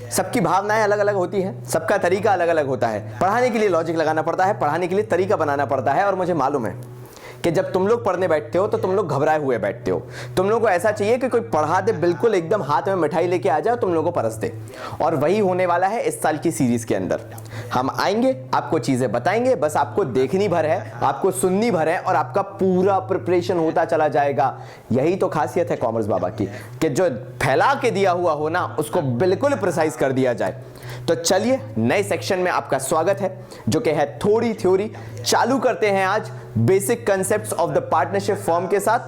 सबकी भावनाएं अलग अलग होती हैं, सबका तरीका अलग अलग होता है। पढ़ाने के लिए लॉजिक लगाना पड़ता है, पढ़ाने के लिए तरीका बनाना पड़ता है। और मुझे मालूम है कि जब तुम लोग पढ़ने बैठते हो तो तुम लोग घबराए हुए बैठते हो। तुम लोगों को ऐसा चाहिए कि कोई पढ़ा दे, बिल्कुल एकदम हाथ में मिठाई लेके आ जाए, तुम लोगों को परस दे। और वही होने वाला है इस साल की सीरीज के अंदर। हम आएंगे, आपको चीजें बताएंगे, बस आपको देखनी भर है, आपको सुननी भर है, और आपका पूरा प्रिपरेशन होता चला जाएगा। यही तो खासियत है कॉमर्स बाबा की, कि जो फैला के दिया हुआ हो ना, उसको बिल्कुल प्रिसाइज कर दिया जाए। तो चलिए, नए सेक्शन में आपका स्वागत है, जो कि है थोड़ी थ्योरी। चालू करते हैं आज basic concepts of the partnership form के साथ।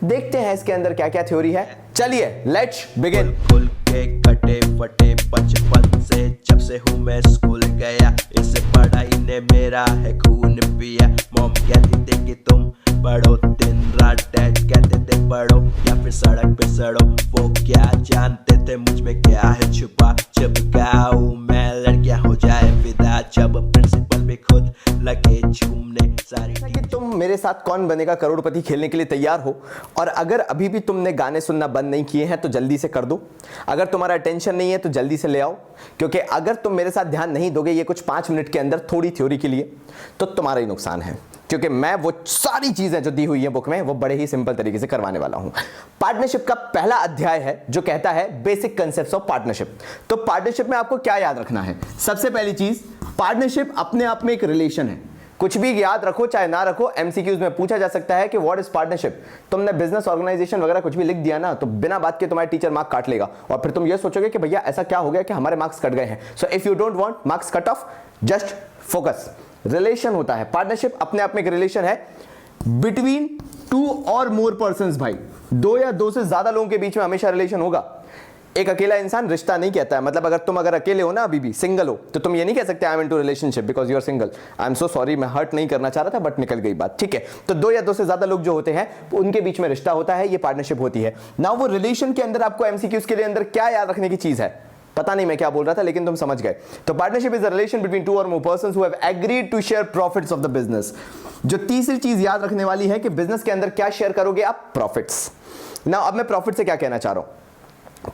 देखते हैं इसके अंदर क्या क्या थ्योरी है। चलिए, लेट्स बिगिन। खुल के कटे फटे बचपन से, जब से हूँ मैं स्कूल गया, इससे पढ़ाई ने मेरा है खून पिया। मॉम कहती थी कि तुम पढ़ो दिन रात, डैड कहते थे पढ़ो या फिर सड़क पे सड़ो। वो क्या जानते थे मुझ में क्या है छुपा। जब गाऊं मैं लड़कियां हो जाए विदा, जब प्रिंसिपल भी खुद लगे झूमने सारी। कि तुम मेरे साथ कौन बनेगा करोड़पति खेलने के लिए तैयार हो, और अगर अभी भी तुमने गाने सुनना बंद नहीं किए हैं तो जल्दी से कर दो। अगर तुम्हारा अटेंशन नहीं है तो जल्दी से ले आओ, क्योंकि अगर तुम मेरे साथ ध्यान नहीं दोगे ये कुछ 5 मिनट के अंदर थोड़ी थ्योरी के लिए, तो तुम्हारा ही नुकसान है। क्योंकि मैं वो सारी चीजें जो दी हुई है बुक में, वो बड़े ही सिंपल तरीके से करवाने वाला हूं। पार्टनरशिप का पहला अध्याय है जो कहता है बेसिक कंसेप्ट्स ऑफ पार्टनरशिप। तो पार्टनरशिप में आपको क्या याद रखना है? सबसे पहली चीज, पार्टनरशिप अपने आप में एक रिलेशन है। कुछ भी याद रखो चाहे ना रखो, एमसीक्यूज में पूछा जा सकता है कि व्हाट इज पार्टनरशिप। तुमने बिजनेस ऑर्गेनाइजेशन वगैरह कुछ भी लिख दिया ना, तो बिना बात के तुम्हारे टीचर मार्क काट लेगा, और फिर तुम ये सोचोगे कि भैया ऐसा क्या हो गया कि हमारे मार्क्स कट गए हैं। So if you don't want marks cut off, just focus. Relation होता है, पार्टनरशिप अपने आप में एक रिलेशन है बिटवीन 2 और मोर पर्संस। भाई, 2 या 2 से ज्यादा लोगों के बीच में हमेशा रिलेशन होगा। एक अकेला इंसान रिश्ता नहीं कहता है। मतलब अगर अकेले हो ना, अभी भी सिंगल हो, तो तुम ये नहीं कह सकते I am into relationship because you are single. I am so sorry, मैं हर्ट नहीं करना चाह रहा था, बट निकल गई बात। ठीक है, तो 2 या 2 से ज्यादा लोग जो होते हैं उनके बीच में रिश्ता होता है, ये पार्टनरशिप होती है ना। वो रिलेशन के अंदर आपको एमसीक्यूज के लिए अंदर क्या याद रखने की चीज है, पता नहीं मैं क्या बोल रहा था, लेकिन तुम समझ गए। तो partnership is a relation between 2 और more persons who have agreed to share profits of the business. जो तीसरी चीज याद रखने वाली है कि बिजनेस के अंदर क्या शेयर करोगे आप? प्रॉफिट्स। ना, अब मैं प्रॉफिट से क्या कहना चाह रहा हूं।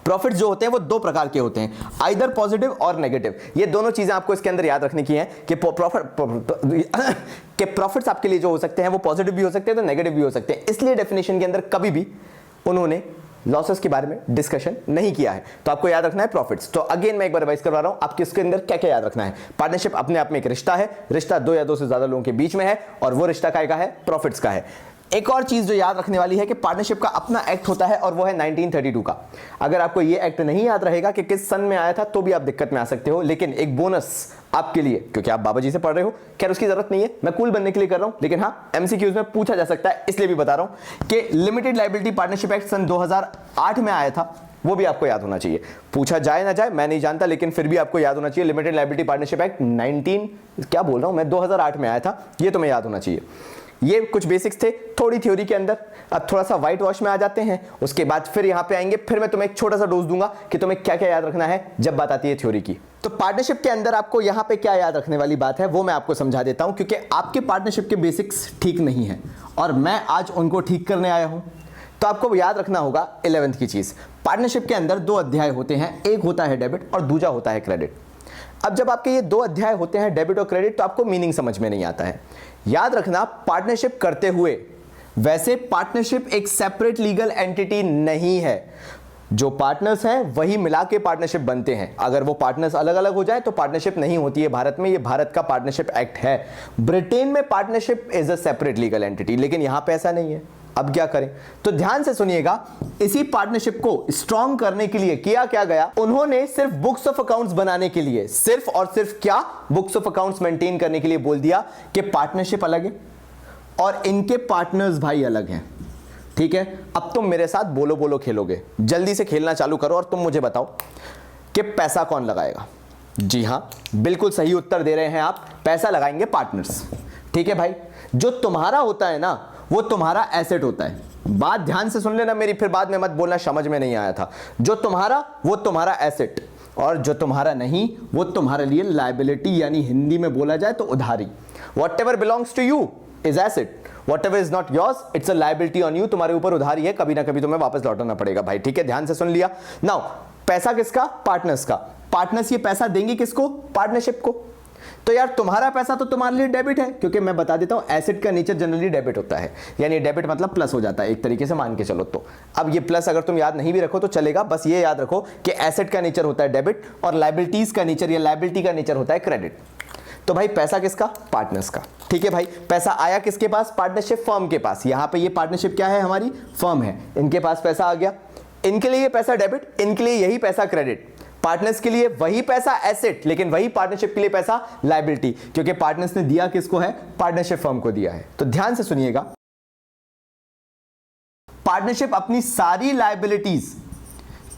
प्रॉफिट्स जो होते हैं वो 2 प्रकार के होते हैं, आइदर पॉजिटिव और नेगेटिव। ये दोनों चीजें आपको इसके अंदर याद रखने की हैं कि प्रॉफिट्स आपके लिए जो हो सकते हैं वो पॉजिटिव भी हो सकते हैं, तो नेगेटिव भी हो सकते हैं। इसलिए डेफिनेशन के अंदर कभी भी उन्होंने लॉसेस के बारे में डिस्कशन नहीं किया है। तो आपको याद रखना है प्रॉफिट्स। तो अगेन मैं एक बार रिवाइज करवा रहा हूं, आपके इसके अंदर क्या क्या याद रखना है। पार्टनरशिप अपने आप में एक रिश्ता है, रिश्ता 2 या 2 से ज्यादा लोगों के बीच में है, और वो रिश्ता काय का है? प्रॉफिट्स का है। एक और चीज जो याद रखने वाली है कि पार्टनरशिप का अपना एक्ट होता है, और वो है 1932 का। अगर आपको ये एक्ट नहीं याद रहेगा कि किस सन में आया था, तो भी आप दिक्कत में आ सकते हो। लेकिन एक बोनस आपके लिए, क्योंकि आप बाबा जी से पढ़ रहे हो, खैर उसकी जरूरत नहीं है, मैं कूल बनने के लिए कर रहा हूं, लेकिन हाँ एमसीक्यूज में पूछा जा सकता है, इसलिए भी बता रहा हूं कि लिमिटेड लायबिलिटी पार्टनरशिप एक्ट सन 2008 में आया था। वो भी आपको याद होना चाहिए। पूछा जाए ना जाए मैं नहीं जानता, लेकिन फिर भी आपको याद होना चाहिए। लिमिटेड लायबिलिटी पार्टनरशिप एक्ट 2008 में आया था, ये तुम्हें याद होना चाहिए। ये कुछ बेसिक्स थे थोड़ी थ्योरी के अंदर। अब थोड़ा सा व्हाइट वॉश में आ जाते हैं, उसके बाद फिर यहां पे आएंगे, फिर मैं तुम्हें एक छोटा सा डोज दूंगा कि तुम्हें क्या क्या याद रखना है जब बात आती है थ्योरी की। तो पार्टनरशिप के अंदर आपको यहां पे क्या याद रखने वाली बात है वो मैं आपको समझा देता हूं, क्योंकि आपके पार्टनरशिप के बेसिक्स ठीक नहीं है और मैं आज उनको ठीक करने आया हूं। तो आपको याद रखना होगा 11th की चीज। पार्टनरशिप के अंदर 2 अध्याय होते हैं, एक होता है डेबिट और दूसरा होता है क्रेडिट। अब जब आपके ये 2 अध्याय होते हैं डेबिट और क्रेडिट, तो आपको मीनिंग समझ में नहीं आता है। याद रखना, पार्टनरशिप करते हुए, वैसे पार्टनरशिप एक सेपरेट लीगल एंटिटी नहीं है। जो पार्टनर्स हैं वही मिला के पार्टनरशिप बनते हैं। अगर वो पार्टनर्स अलग अलग हो जाए तो पार्टनरशिप नहीं होती है भारत में। ये भारत का पार्टनरशिप एक्ट है। ब्रिटेन में partnership is a separate legal entity, लेकिन यहां पे ऐसा नहीं है। अब क्या करें? तो ध्यान से सुनिएगा, इसी पार्टनरशिप को स्ट्रॉन्ग करने के लिए किया क्या गया, उन्होंने सिर्फ बुक्स ऑफ अकाउंट्स बनाने के लिए, सिर्फ और सिर्फ क्या, बुक्स ऑफ अकाउंट्स मेंटेन करने के लिए बोल दिया कि पार्टनरशिप अलग है और इनके पार्टनर्स भाई अलग हैं। ठीक है, अब तुम मेरे साथ बोलो बोलो खेलोगे। जल्दी से खेलना चालू करो और तुम मुझे बताओ कि पैसा कौन लगाएगा। जी हां, बिल्कुल सही उत्तर दे रहे हैं आप, पैसा लगाएंगे पार्टनर्स। ठीक है भाई, जो तुम्हारा होता है ना वो तुम्हारा एसेट होता है। बात ध्यान से सुन लेना मेरी, फिर बाद में मत बोलना समझ में नहीं आया था। जो तुम्हारा वो तुम्हारा एसेट, और जो तुम्हारा नहीं वो तुम्हारे लिए लायबिलिटी, यानी हिंदी में बोला जाए तो उधारी। Whatever belongs to you is asset, whatever is not yours it's a liability on you. तुम्हारे ऊपर उधारी है, कभी ना कभी तुम्हें वापस लौटाना पड़ेगा भाई। ठीक है, ध्यान से सुन लिया। नाउ पैसा किसका? पार्टनर्स का। पार्टनर्स ये पैसा देंगे किसको? पार्टनरशिप को। तो यार तुम्हारा पैसा तो तुम्हारे लिए डेबिट है, क्योंकि मैं बता देता हूं एसेट का नेचर जनरली डेबिट होता है, यानी डेबिट मतलब प्लस हो जाता है एक तरीके से मान के चलो। तो अब ये प्लस अगर तुम याद नहीं भी रखो तो चलेगा, बस ये याद रखो कि एसेट का नेचर होता है डेबिट और लायबिलिटीज का नेचर या लायबिलिटी का नेचर होता है क्रेडिट। तो भाई पैसा किसका? पार्टनर्स का। ठीक है भाई, पैसा आया किसके पास? पार्टनरशिप फर्म के पास। यहां पे ये पार्टनरशिप क्या है? हमारी फर्म है, इनके पास पैसा आ गया, इनके लिए ये पैसा डेबिट, इनके लिए यही पैसा क्रेडिट। पार्टनर्स के लिए वही पैसा एसेट, लेकिन वही पार्टनरशिप के लिए पैसा लायबिलिटी, क्योंकि पार्टनर्स ने दिया किसको है? पार्टनरशिप फर्म को दिया है। तो ध्यान से सुनिएगा, पार्टनरशिप अपनी सारी लायबिलिटीज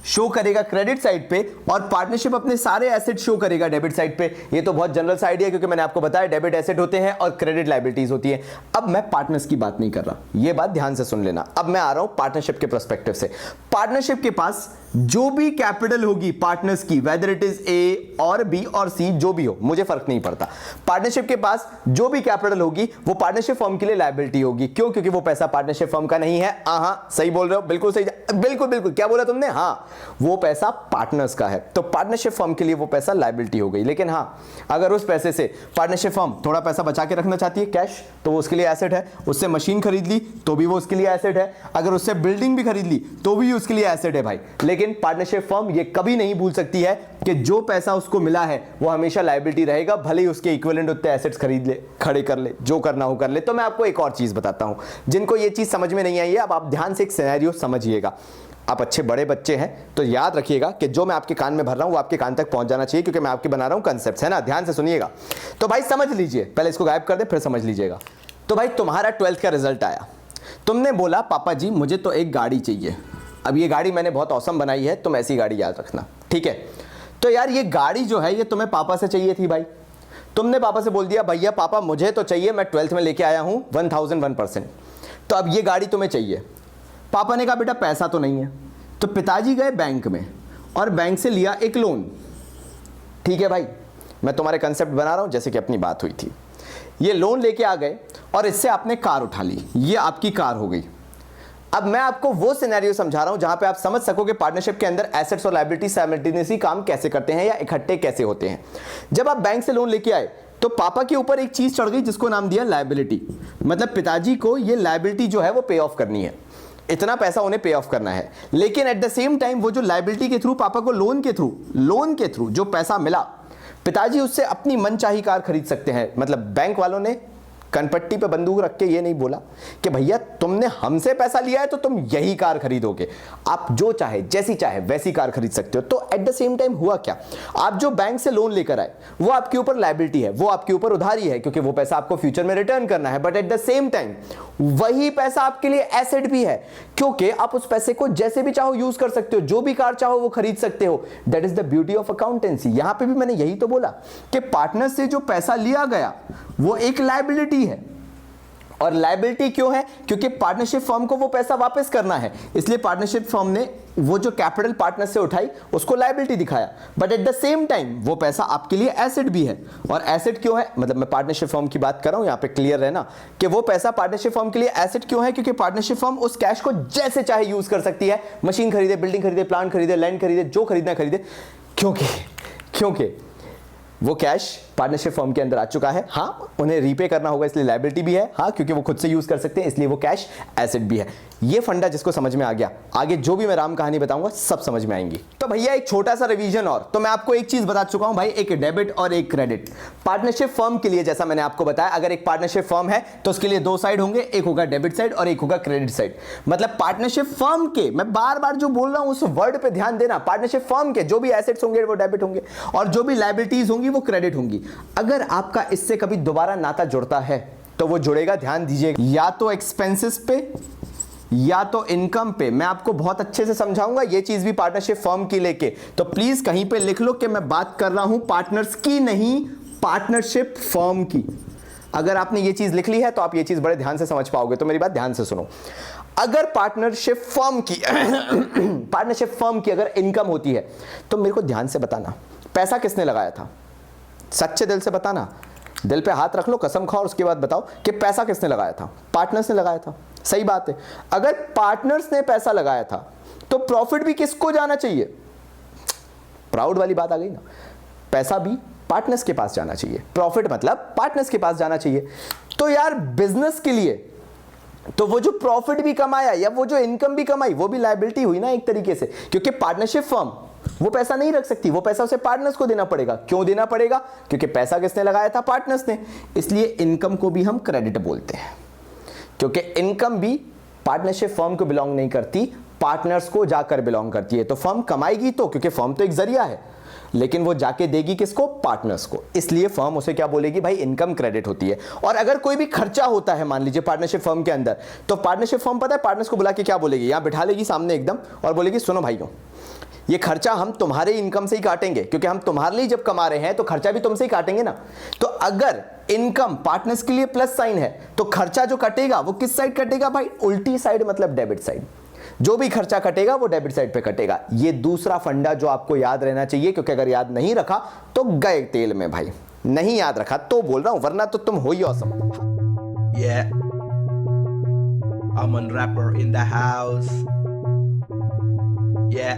शो करेगा क्रेडिट साइड पे और पार्टनरशिप अपने सारे एसेट शो करेगा डेबिट साइड पे। ये तो बहुत जनरल सा आइडिया, क्योंकि मैंने आपको बताया डेबिट एसेट होते हैं और क्रेडिट लायबिलिटीज होती है। अब मैं पार्टनर्स की बात नहीं कर रहा, ये बात ध्यान से सुन लेना। अब मैं आ रहा हूं पार्टनरशिप के पर्सपेक्टिव से। पार्टनरशिप के पास जो भी कैपिटल होगी पार्टनर्स की, वेदर इट इज ए और बी और सी, जो भी हो मुझे फर्क नहीं पड़ता, पार्टनरशिप के पास जो भी कैपिटल होगी वो पार्टनरशिप फर्म के लिए लायबिलिटी होगी। क्यों? क्योंकि वो पैसा पार्टनरशिप फर्म का नहीं है। हाँ सही बोल रहे हो, बिल्कुल सही, बिल्कुल बिल्कुल। क्या बोला तुमने? हाँ, वो पैसा पार्टनर्स का है, तो पार्टनरशिप फर्म के लिए वो पैसा लायबिलिटी हो गई। लेकिन हाँ, अगर उस पैसे से पार्टनरशिप फर्म थोड़ा पैसा बचा के रखना चाहती है कैश, तो वो उसके लिए एसेट है। उससे मशीन खरीद ली तो भी वो उसके लिए एसेट है। अगर उससे बिल्डिंग भी खरीद ली तो भी उसके लिए एसेट है भाई। लेकिन पार्टनरशिप फर्म ये कभी नहीं भूल सकती है कि जो पैसा उसको मिला है वो हमेशा लायबिलिटी रहेगा, भले ही उसके इक्विवेलेंट उतने एसेट्स खरीद ले, खड़े कर ले, जो करना हो कर ले। तो मैं आपको एक और चीज बताता हूं, जिनको ये चीज समझ में नहीं आई है, अब आप ध्यान से एक सिनेरियो समझिएगा। आप अच्छे बड़े बच्चे हैं तो याद रखिएगा कि जो मैं आपके कान में भर रहा हूं वो आपके कान तक पहुंच जाना चाहिए, क्योंकि मैं आपके बना रहा हूं कंसेप्ट, है ना? ध्यान से सुनिएगा। तो भाई समझ लीजिए, पहले इसको गायब कर दे फिर समझ लीजिएगा। तो भाई तुम्हारा 12th का रिजल्ट आया, तुमने बोला पापा जी मुझे तो एक गाड़ी चाहिए। अब ये गाड़ी मैंने बहुत औसम बनाई है, तुम ऐसी गाड़ी याद रखना, ठीक है? तो यार ये गाड़ी जो है ये तुम्हें पापा से चाहिए थी भाई। तुमने पापा से बोल दिया भैया पापा मुझे तो चाहिए, मैं 12th में लेके आया हूं 1001%, तो अब ये गाड़ी तुम्हें चाहिए। पापा ने कहा बेटा पैसा तो नहीं है, तो पिताजी गए बैंक में और बैंक से लिया एक लोन। ठीक है भाई, मैं तुम्हारे कंसेप्ट बना रहा हूं जैसे कि अपनी बात हुई थी। ये लोन लेके आ गए और इससे आपने कार उठा ली, ये आपकी कार हो गई। अब मैं आपको वो सिनेरियो समझा रहा हूं जहां पे आप समझ सको कि पार्टनरशिप के अंदर एसेट्स और लायबिलिटी साइमल्टेनियसली काम कैसे करते हैं या इकट्ठे कैसे होते हैं। जब आप बैंक से लोन लेके आए तो पापा के ऊपर एक चीज चढ़ गई जिसको नाम दिया लायबिलिटी, मतलब पिताजी को ये लायबिलिटी जो है वो पे ऑफ करनी है, इतना पैसा उन्हें पे ऑफ करना है। लेकिन एट द सेम टाइम वो जो लायबिलिटी के थ्रू पापा को लोन के थ्रू जो पैसा मिला, पिताजी उससे अपनी मनचाही कार खरीद सकते हैं। मतलब बैंक वालों ने कनपट्टी पे बंदूक रख के ये नहीं बोला कि भैया तुमने हमसे पैसा लिया है तो तुम यही कार खरीदोगे, आप जो चाहे जैसी चाहे वैसी कार खरीद सकते हो। तो एट द सेम टाइम हुआ क्या, आप जो बैंक से लोन लेकर आए वो आपके ऊपर लायबिलिटी है, वो आपके ऊपर उधारी है, क्योंकि वो पैसा आपको फ्यूचर में रिटर्न करना है। But at the same time वही पैसा आपके लिए एसेट भी है, क्योंकि आप उस पैसे को जैसे भी चाहो यूज कर सकते हो, जो भी कार चाहो वो खरीद सकते हो। That is the beauty of accountancy. यहां पे भी मैंने यही तो बोला कि पार्टनर से जो पैसा लिया गया वो एक लायबिलिटी है। और लायबिलिटी क्यों है? क्योंकि पार्टनरशिप फर्म को वो पैसा वापस करना है, इसलिए पार्टनरशिप फर्म ने वो जो कैपिटल पार्टनर से उठाई उसको लायबिलिटी दिखाया। But at the same time वो पैसा आपके लिए एसेट भी है। और एसेट क्यों है, मतलब मैं पार्टनरशिप फर्म की बात कर रहा हूं, यहां पे क्लियर है ना कि वो पैसा पार्टनरशिप फर्म के लिए एसेट क्यों है? क्योंकि पार्टनरशिप फर्म उस कैश को जैसे चाहे यूज कर सकती है, मशीन खरीदे, बिल्डिंग खरीदे, प्लांट खरीदे, लैंड खरीदे, जो खरीदना खरीदे, क्योंकि वो कैश पार्टनरशिप फर्म के अंदर आ चुका है। हाँ, उन्हें रीपे करना होगा इसलिए लायबिलिटी भी है, हाँ क्योंकि वो खुद से यूज कर सकते हैं इसलिए वो कैश एसेट भी है। ये फंडा जिसको समझ में आ गया, आगे जो भी मैं राम कहानी बताऊंगा सब समझ में आएंगी। तो भैया एक छोटा सा रिवीजन और, तो मैं आपको एक चीज बता चुका हूं भाई, एक डेबिट और एक क्रेडिट। पार्टनरशिप फर्म के लिए जैसा मैंने आपको बताया, अगर एक पार्टनरशिप फर्म है तो उसके लिए दो साइड होंगे, एक होगा डेबिट साइड और एक होगा क्रेडिट साइड। मतलब पार्टनरशिप फर्म के, मैं बार बार जो बोल रहा हूं उस वर्ड पे ध्यान देना, पार्टनरशिप फर्म के जो भी एसेट्स होंगे वो डेबिट होंगे और जो भी लायबिलिटीज होंगी वो क्रेडिट होंगी। अगर आपका इससे कभी दोबारा नाता जुड़ता है तो वो जुड़ेगा, ध्यान दीजिएगा, या तो एक्सपेंसेस पे या तो इनकम पे। मैं आपको बहुत अच्छे से समझाऊंगा ये चीज भी पार्टनरशिप फर्म की लेके, तो प्लीज कहीं पे लिख लो कि मैं बात कर रहा हूं पार्टनर्स की, नहीं पार्टनरशिप फर्म की। अगर आपने ये चीज लिख ली है तो आप ये चीज बड़े ध्यान से समझ पाओगे। तो मेरी बात ध्यान से सुनो, अगर पार्टनरशिप फर्म की अगर इनकम होती है तो मेरे को ध्यान से बताना पैसा किसने लगाया था, सच्चे दिल से बताना, दिल पे हाथ रख लो, कसम खाओ, और उसके बाद बताओ कि पैसा किसने लगाया था। पार्टनर्स ने लगाया था, सही बात है। अगर पार्टनर्स ने पैसा लगाया था तो प्रॉफिट भी किसको जाना चाहिए? प्राउड वाली बात आ गई ना। पैसा भी पार्टनर्स के पास जाना चाहिए, प्रॉफिट मतलब पार्टनर्स के पास जाना चाहिए। तो यार बिजनेस के लिए तो वो जो प्रॉफिट भी कमाया या वो जो इनकम भी कमाई वो भी लायबिलिटी हुई ना एक तरीके से, क्योंकि पार्टनरशिप फर्म वो पैसा नहीं रख सकती, वो पैसा उसे पार्टनर्स को देना पड़ेगा। क्यों देना पड़ेगा? क्योंकि पैसा किसने लगाया था? पार्टनर्स ने। इसलिए इनकम को भी हम क्रेडिट बोलते हैं, क्योंकि इनकम भी पार्टनरशिप फर्म को बिलोंग नहीं करती, पार्टनर्स को जाकर बिलोंग करती है। तो फर्म कमाएगी तो, क्योंकि फर्म तो एक जरिया है, लेकिन वो जाके देगी किसको? पार्टनर्स को। इसलिए फर्म उसे क्या बोलेगी? भाई इनकम क्रेडिट होती है। और अगर कोई भी खर्चा होता है मान लीजिए पार्टनरशिप फर्म के अंदर, तो पार्टनरशिप फर्म पता है पार्टनर्स को बुला के क्या बोलेगी? यहां बिठा लेगी सामने एकदम और बोलेगी सुनो भाइयों, ये खर्चा हम तुम्हारे इनकम से ही काटेंगे, क्योंकि हम तुम्हारे लिए जब कमा रहे हैं तो खर्चा भी तुमसे ही काटेंगे ना। तो अगर इनकम पार्टनर्स के लिए प्लस साइन है तो खर्चा जो कटेगा वो किस साइड कटेगा भाई? उल्टी साइड, मतलब डेबिट साइड। जो भी खर्चा कटेगा वो डेबिट साइड पे कटेगा। ये दूसरा फंडा जो आपको याद रहना चाहिए, क्योंकि अगर याद नहीं रखा तो गए तेल में भाई। नहीं याद रखा तो बोल रहा हूं, वरना तो तुम हो ही awesome. Yeah, I'm a rapper in the house. Yeah.